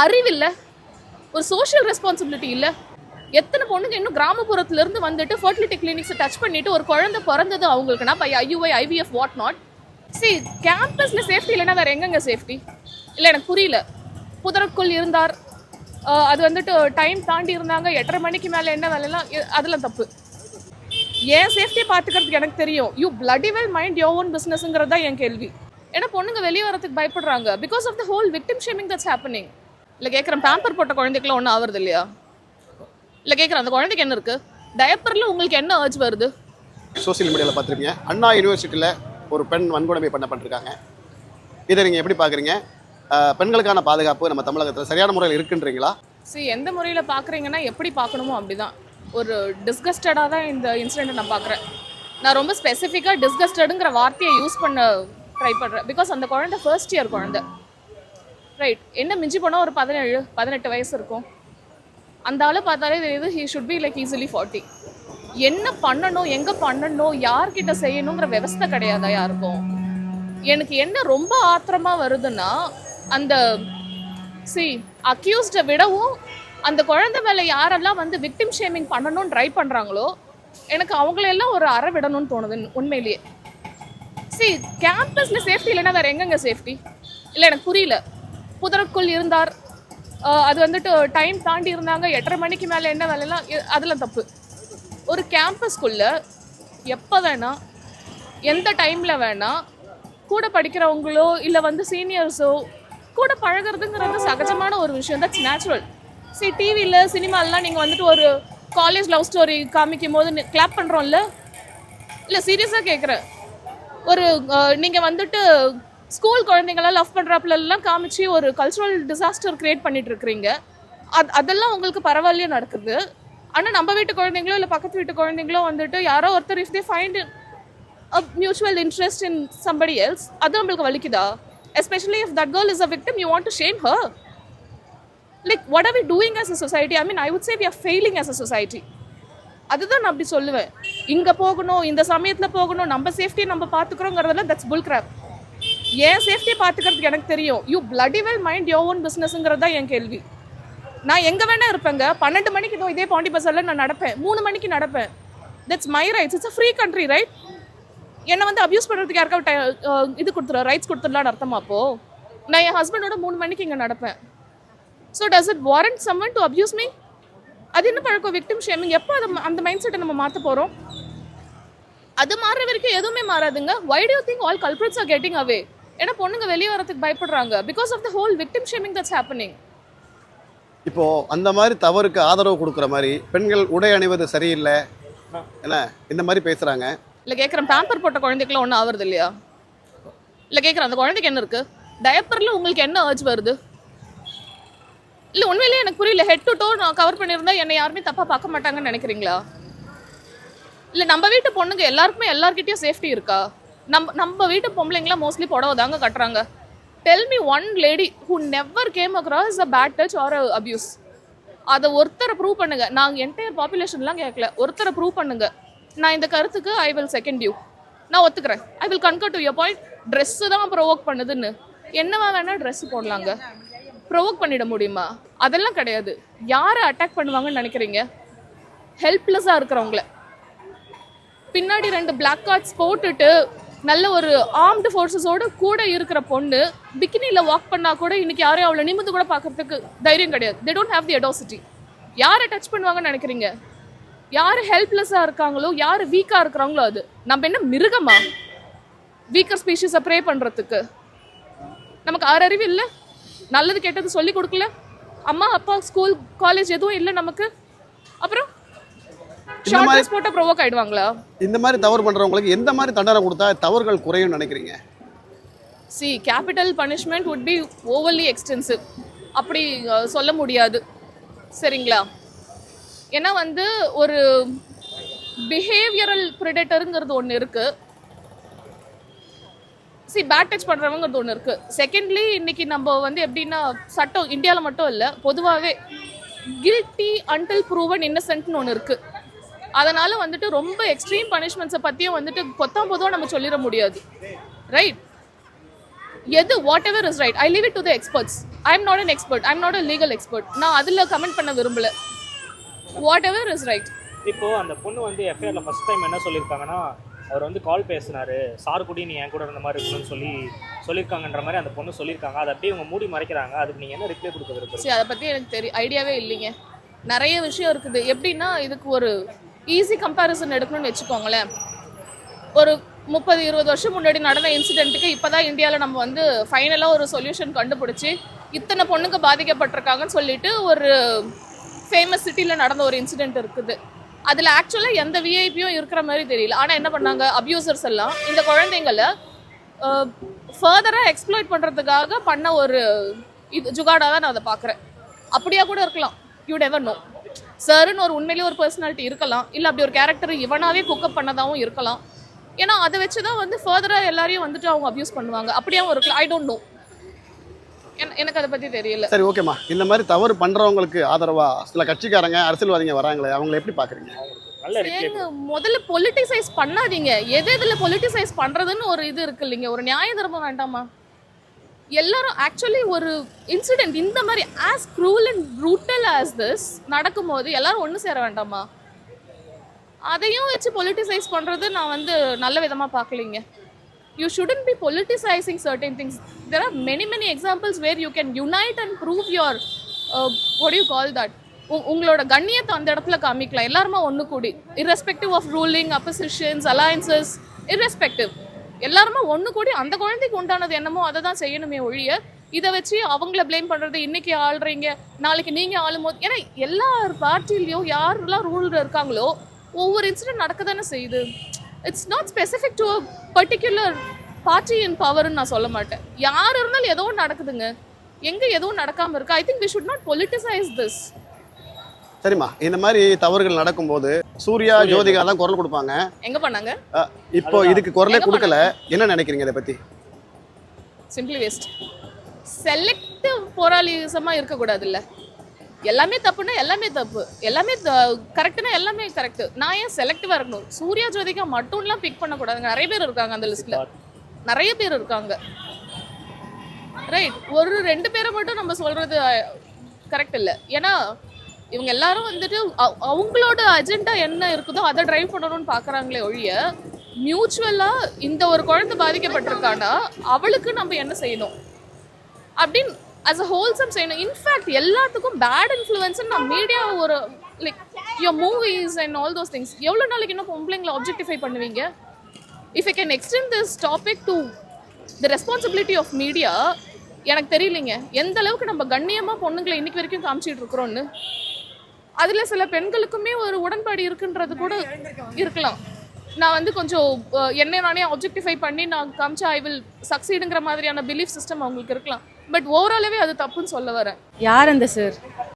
அறிவில்லை, ஒரு social responsibility இல்லை. எத்தனை பொண்ணுங்க இன்னும் கிராமப்புறத்துலேருந்து வந்துட்டு ஃபர்டிலிட்டி கிளினிக்ஸை டச் பண்ணிட்டு ஒரு குழந்தை பிறந்தது அவங்களுக்குன்னா by IUI IVF what not. சரி, கேம்பஸில் சேஃப்டி இல்லைன்னா வேறு எங்கெங்க சேஃப்டி? இல்லை, எனக்கு புரியல. புதருக்குள் இருந்தார், அது வந்துட்டு டைம் தாண்டி இருந்தாங்க, 8:30 மணிக்கு மேலே என்ன வேலைலாம், அதெல்லாம் தப்பு. ஏன் சேஃப்டியை பார்த்துக்கிறதுக்கு எனக்கு தெரியும். You bloody well mind your own பிஸ்னஸ்ங்கிறது தான் என் கேள்வி. ஏன்னா பொண்ணுங்க வெளியே வரதுக்கு பயப்படுறாங்க because of the whole victim shaming that's happening. இல்லை கேட்குறேன், பேம்பர் போட்ட குழந்தைக்குலாம் ஒன்றும் ஆகுறது இல்லையா? இல்லை கேட்குறேன், அந்த குழந்தைக்கு என்ன இருக்குது? டயப்பரில் உங்களுக்கு என்ன அர்ஜ் வருது? சோசியல் மீடியாவில் பார்த்துருப்பீங்க, அண்ணா யூனிவர்சிட்டியில் ஒரு பெண் வன்கொடுமை பண்ணப்பட்டிருக்காங்க. இதை நீங்கள் எப்படி பார்க்குறீங்க? பெண்களுக்கான பாதுகாப்பு நம்ம தமிழகத்தில் சரியான முறையில் இருக்குன்றீங்களா? சரி, எந்த முறையில் பார்க்குறீங்கன்னா எப்படி பார்க்கணுமோ அப்படி தான். ஒரு டிஸ்கஸ்டடாக தான் இந்த இன்சிடெண்ட்டை நான் பார்க்குறேன். நான் ரொம்ப ஸ்பெசிஃபிக்காக டிஸ்கஸ்டடுங்கிற வார்த்தையை யூஸ் பண்ண ட்ரை பண்ணுறேன். பிகாஸ் அந்த குழந்தை ஃபர்ஸ்ட் இயர் குழந்தை, ரைட்? என்ன மிஞ்சி போனால் ஒரு 17-18 வயசு இருக்கும். அந்த ஆளை பார்த்தாலே தெரியுது he should be like easily 40. என்ன பண்ணணும், எங்கே பண்ணணும், யார்கிட்ட செய்யணுங்கிற விவஸ்தை கிடையாதா யாருக்கும்? எனக்கு என்ன ரொம்ப ஆத்திரமாக வருதுன்னா, அந்த அக்யூஸ்டை விடவும் அந்த குழந்தை மேலே யாரெல்லாம் வந்து விக்டிம் ஷேமிங் பண்ணணும்னு ட்ரை பண்ணுறாங்களோ எனக்கு அவங்களெல்லாம் ஒரு அறை விடணும்னு தோணுது உண்மையிலேயே. கேம்பஸில் சேஃப்டி இல்லைன்னா வேறு எங்கெங்க சேஃப்டி? இல்லை, எனக்கு புரியல. புதருக்குள் இருந்தார், அது வந்துட்டு டைம் தாண்டி இருந்தாங்க, 8:30 மணிக்கு மேலே என்ன வேலைலாம், அதெல்லாம் தப்பு. ஒரு கேம்பஸ்குள்ளே எப்போ வேணால் எந்த டைமில் வேணால் கூட படிக்கிறவங்களோ இல்லை வந்து சீனியர்ஸோ கூட பழகிறதுங்கிறது சகஜமான ஒரு விஷயம். That's natural. டிவியில் சினிமாலெலாம் நீங்கள் வந்துட்டு ஒரு காலேஜ் லவ் ஸ்டோரி காமிக்கும் போது கிளாப் பண்ணுறோம்ல? இல்லை, சீரியஸாக கேட்குறேன். ஒரு நீங்கள் வந்துட்டு ஸ்கூல் குழந்தைங்களாம் லவ் பண்ணுறாப்புலலாம் காமிச்சு ஒரு கல்ச்சுரல் டிசாஸ்டர் க்ரியேட் பண்ணிட்டு இருக்கிறீங்க. அதெல்லாம் உங்களுக்கு பரவாயில்லையே நடக்குது. ஆனால் நம்ம வீட்டு குழந்தைங்களோ இல்லை பக்கத்து வீட்டு குழந்தைங்களோ வந்துட்டு யாரோ ஒருத்தர் if they find a mutual interest in somebody else, அது நம்மளுக்கு வலிக்குதா? Especially if that girl is a victim, you want to shame her. Like, what are we doing as a society? I mean, I would say we are failing as a society. அதுதான் நான் அப்படி சொல்லுவேன். இங்கே போகணும், இந்த சமயத்தில் போகணும், நம்ம சேஃப்டியை நம்ம பார்த்துக்கிறோங்கிறதெல்லாம் தட்ஸ் புல் கிராப். ஏன் சேஃப்டியை பார்த்துக்கிறதுக்கு எனக்கு தெரியும். You bloody well mind your own பிஸ்னஸ்ங்கிறது தான் என் கேள்வி. நான் எங்கே வேணா இருப்பேங்க. 12 மணிக்கு இதே பாண்டி பஸாரில் நான் நடப்பேன், 3 மணிக்கு நடப்பேன். That's my rights. It's a free country, right? என்னை வந்து அப்யூஸ் பண்ணுறதுக்கு யாருக்கா இது கொடுத்துருவேன், ரைட்ஸ் கொடுத்துடலான்னு அர்த்தமா? அப்போது நான் என் ஹஸ்பண்டோட 3 மணிக்கு இங்கே நடப்பேன். So does it warrant summon to abuse me? அது என்ன பழக்கம்? Victim shaming. எப்போ அந்த மைண்ட் செட்டை நம்ம மாற்ற போகிறோம்? அது மாறுற வரைக்கும் எதுவுமே மாறாதுங்க. Why do you think all culprits are getting away? ஏன்னா பொண்ணுங்க வெளியே வரதுக்கு பயப்படுறாங்க because of the whole victim shaming that's happening. இப்போது அந்த மாதிரி தவறுக்கு ஆதரவு கொடுக்குற மாதிரி பெண்கள் உடை அணிவது சரியில்லை என்ன இந்த மாதிரி பேசுகிறாங்க. இல்லை கேட்குறேன், பேம்பர் போட்ட குழந்தைக்குலாம் ஒன்றும் ஆகுறது இல்லையா? இல்லை கேட்குறேன், அந்த குழந்தைக்கு என்ன இருக்குது? டயப்பரில் உங்களுக்கு என்ன அர்ஜ் வருது? இல்லை, உண்மையிலேயே எனக்கு புரியல. ஹெட் டு டோ நான் கவர் பண்ணியிருந்தா என்னை யாருமே தப்பாக பார்க்க மாட்டாங்கன்னு நினைக்கிறீங்களா? இல்லை, நம்ம வீட்டு பொண்ணுங்க எல்லாருக்குமே எல்லார்கிட்டையும் சேஃப்டி இருக்கா? நம்ம வீட்டு பொம்பளைங்களாம் மோஸ்ட்லி புடவை தாங்க கட்டுறாங்க. Tell me one lady who never came across a bad touch or abuse. அதை ஒருத்தரை ப்ரூவ் பண்ணுங்க. நாங்கள் என்டையர் பாப்புலேஷன்லாம் கேட்கல, ஒருத்தரை ப்ரூவ் பண்ணுங்க. நான் இந்த கருத்துக்கு ஐ வில் செகண்ட் யூ. நான் ஒத்துக்கிறேன். I will concur to your point. Dress தான் ப்ரொவோக் பண்ணுதுன்னு. என்னவா வேணால் ட்ரெஸ்ஸு போடலாங்க, ப்ரொவோக் பண்ணிட முடியுமா? அதெல்லாம் கிடையாது. யாரை அட்டாக் பண்ணுவாங்கன்னு நினைக்கிறீங்க? ஹெல்ப்லெஸ்ஸாக இருக்கிறவங்கள. பின்னாடி 2 பிளாக் கார்ட்ஸ் போட்டுட்டு நல்ல ஒரு ஆர்ம்டு ஃபோர்ஸஸோடு கூட இருக்கிற பொண்ணு பிகினியில் வாக் பண்ணால் கூட இன்னைக்கு யாரையும் அவளை நிமிந்து கூட பார்க்கறதுக்கு தைரியம் கிடையாது. They don't have the audacity. யாரை டச் பண்ணுவாங்கன்னு நினைக்கிறீங்க? யார் ஹெல்ப்லெஸ்ஸாக இருக்காங்களோ, யார் வீக்காக இருக்கிறாங்களோ, அது நம்ம என்ன மிருகமா? வீக்கர் ஸ்பீஷீஸை ப்ரே பண்ணுறதுக்கு நமக்கு அறிவு இல்லை, நல்லது கெட்டது சொல்லி கொடுக்கல, அம்மா அப்பா ஸ்கூல் காலேஜ் எதுவும் இல்லை நமக்கு. அப்புறம் ஷார்ட் போட்டா ப்ரொவோக் ஆயிடுவாங்களா? இந்த மாதிரி தவறு பண்றவங்களுக்கு எந்த மாதிரி தண்டனை கொடுத்தா தவறுகள் குறையும் நினைக்கிறீங்க? Capital punishment would be overly extensive. அப்படி சொல்ல முடியாது, சரிங்களா? ஏன்னா வந்து ஒரு பிஹேவியரல் ப்ரிடேட்டருங்கிறது ஒன்று இருக்கு. பேட் டச் பண்ணுறவங்கிறது ஒன்று இருக்குது. செகண்ட்லி, இன்னைக்கு நம்ம வந்து எப்படின்னா சட்டம் இந்தியாவில் மட்டும் இல்லை, பொதுவாகவே கில்ட்டி அன்டில் ப்ரூவன் இன்னசென்ட்னு ஒன்று இருக்குது. அதனால் வந்துட்டு ரொம்ப எக்ஸ்ட்ரீம் பனிஷ்மெண்ட்ஸை பற்றியும் வந்துட்டு பொதுவாக நம்ம சொல்லிட முடியாது, ரைட்? எது what ever is right, I leave it to the experts. I am not an expert, I am not a legal expert. நான் அதில் கமெண்ட் பண்ண விரும்பல. What ever is right. இப்போ அந்த பொண்ணு வந்து எஃப்ஐஆர்ல ஃபர்ஸ்ட் டைம் என்ன சொல்லியிருக்காங்கன்னா, அவர் வந்து கால் பேசினாரு, சார் கூட நீ என் கூட இருந்த மாதிரி இருக்குன்னு சொல்லியிருக்காங்கன்ற மாதிரி அந்த பொண்ணு சொல்லியிருக்காங்க. அதை அப்படியே இவங்க மூடி மறைக்கிறாங்க. அதுக்கு நீங்கள் என்ன ரிப்ளை கொடுக்க விரும்புறீங்க? சரி, அதை பற்றி எனக்கு ஐடியாவே இல்லைங்க. நிறைய விஷயம் இருக்குது. எப்படின்னா இதுக்கு ஒரு ஈஸி கம்பேரிசன் எடுக்கணும்னு வச்சுக்கோங்களேன். ஒரு 30-20 வருஷம் முன்னாடி நடந்த இன்சிடென்ட்டுக்கு இப்போ தான் இந்தியாவில் நம்ம வந்து ஃபைனலாக ஒரு சொல்யூஷன் கண்டுபிடிச்சி இத்தனை பொண்ணுங்க பாதிக்கப்பட்டிருக்காங்கன்னு சொல்லிட்டு ஒரு ஃபேமஸ் சிட்டியில் நடந்த ஒரு இன்சிடென்ட் இருக்குது. அதில் ஆக்சுவலாக எந்த விஐபியும் இருக்கிற மாதிரி தெரியல. ஆனால் என்ன பண்ணாங்க, அப்யூசர்ஸ் எல்லாம் இந்த குழந்தைங்களை ஃபர்தராக எக்ஸ்ப்ளாய்ட் பண்ணுறதுக்காக பண்ண ஒரு இது ஜுகாடாக தான் நான் அதை பார்க்குறேன். அப்படியா கூட இருக்கலாம், யூ நெவர் நோ. சாருன்னு ஒரு உண்மையிலேயே ஒரு பர்சனாலிட்டி இருக்கலாம், இல்லை அப்படி ஒரு கேரக்டர் இவனாவே குக்கப் பண்ணதாகவும் இருக்கலாம். ஏன்னா அதை வச்சு தான் வந்து ஃபர்தராக எல்லாரையும் வந்துட்டு அவங்க அப்யூஸ் பண்ணுவாங்க. அப்படியாவும் இருக்கலாம், ஐ டோன்ட் நோ. எனக்கு அதை பற்றி தெரியல. சரி, ஓகேம்மா. இந்த மாதிரி தவறு பண்ணுறவங்களுக்கு ஆதரவா சில கட்சிக்காரங்க அரசியல்வாதிங்க வராங்களே, அவங்களை எப்படி பார்க்குறீங்க? நல்ல ரிப்ளை. முதல்ல பொலிட்டிசைஸ் பண்ணாதீங்க. எதில் பொலிட்டிசைஸ் பண்ணுறதுன்னு ஒரு இது இருக்கு இல்லைங்க, ஒரு நியாய தர்மம் வேண்டாமா? எல்லாரும் ஆக்சுவலி ஒரு இன்சிடென்ட் இந்த மாதிரி as cruel and brutal as this நடக்கும்போது எல்லாரும் ஒன்று சேர வேண்டாமா? அதையும் வச்சு பொலிட்டிசைஸ் பண்ணுறது நான் வந்து நல்ல விதமாக பார்க்கலிங்க. You shouldn't be politicizing certain things. There are many examples where you can unite and prove your what do you call that, உங்களோட கண்ணியத்தை அந்த இடத்துல காமிக்கலாம். எல்லாருமா ஒன்று கூடி, irrespective of ruling, oppositions, alliances, irrespective, எல்லாருமா ஒன்று கூடி அந்த குழந்தைக்கு உண்டானது என்னமோ அதை தான் செய்யணுமே ஒழிய இதை வச்சு அவங்கள ப்ளேம் பண்ணுறது. இன்னைக்கு ஆள்றீங்க நாளைக்கு நீங்கள் ஆளும்போது, ஏன்னா எல்லா பார்ட்டிலையும் யாரெல்லாம் ரூல் இருக்காங்களோ ஒவ்வொரு இன்சிடென்ட் நடக்க தானே செய்யுது. It's not specific to a particular party in பவர்னு நான் சொல்ல மாட்டேன். யார் இருந்தாலும் ஏதோ ஒன்று நடக்குதுங்க, எங்கே எதுவும் நடக்காமல் இருக்கு. I think we should not politicize this. சரிம்மா, இந்த மாதிரி தவறுகள் நடக்கும்போது சூர்யா ஜோதிகா தான் குரல் கொடுப்பாங்க. எங்கே பண்ணாங்க? இப்போ இதுக்கு குரலே கொடுக்கல, என்ன நினைக்கிறீங்க இதை பற்றி? Simply waste. செலக்டிவ் போராளிசமாக இருக்கக்கூடாதுல்ல. எல்லாமே தப்புன்னா எல்லாமே தப்பு, எல்லாமே கரெக்டுனா எல்லாமே கரெக்டு. நான் ஏன் செலக்டிவாக இருக்கணும்? சூர்யா ஜோதிகா மட்டும்லாம் பிக் பண்ணக்கூடாதுங்க. நிறைய பேர் இருக்காங்க அந்த லிஸ்ட்டில், நிறைய பேர் இருக்காங்க. ரைட், ஒரு 2 பேரை மட்டும் நம்ம சொல்கிறது கரெக்ட் இல்லை. ஏன்னா இவங்க எல்லாரும் வந்துட்டு அவங்களோட அஜெண்டா என்ன இருக்குதோ அதை ட்ரைவ் பண்ணணும்னு பார்க்குறாங்களே ஒழிய மியூச்சுவலாக இந்த ஒரு குழந்தை பாதிக்கப்பட்டிருக்கானா அவளுக்கு நம்ம என்ன செய்யணும் அப்படின்னு as a wholesome செய்யணும். இன்ஃபேக்ட் எல்லாத்துக்கும் பேட் இன்ஃப்ளூயன்ஸ் நான் மீடியா ஒரு like your movies and all those things எவ்வளோ நாளைக்கு இன்னும் பொம்பளைங்களை ஆப்ஜெக்டிஃபை பண்ணுவீங்க? If I can extend this topic to the responsibility of media, எனக்கு தெரியலைங்க எந்த அளவுக்கு நம்ம கண்ணியமாக பொண்ணுங்களை இன்னைக்கு வரைக்கும் காமிச்சிட்டு இருக்கிறோன்னு. அதில் சில பெண்களுக்குமே ஒரு உடன்பாடு இருக்குன்றது கூட இருக்கலாம். நான் வந்து கொஞ்சம் என்னை நானே ஆப்ஜெக்டிஃபை பண்ணி நான் காமிச்சா ஐ வில் சக்சீடுங்கிற மாதிரியான பிலீஃப் சிஸ்டம் அவங்களுக்கு இருக்கலாம். பட் ஓவராலாவே அது தப்புன்னு சொல்ல வரேன். யார் அந்த சார்?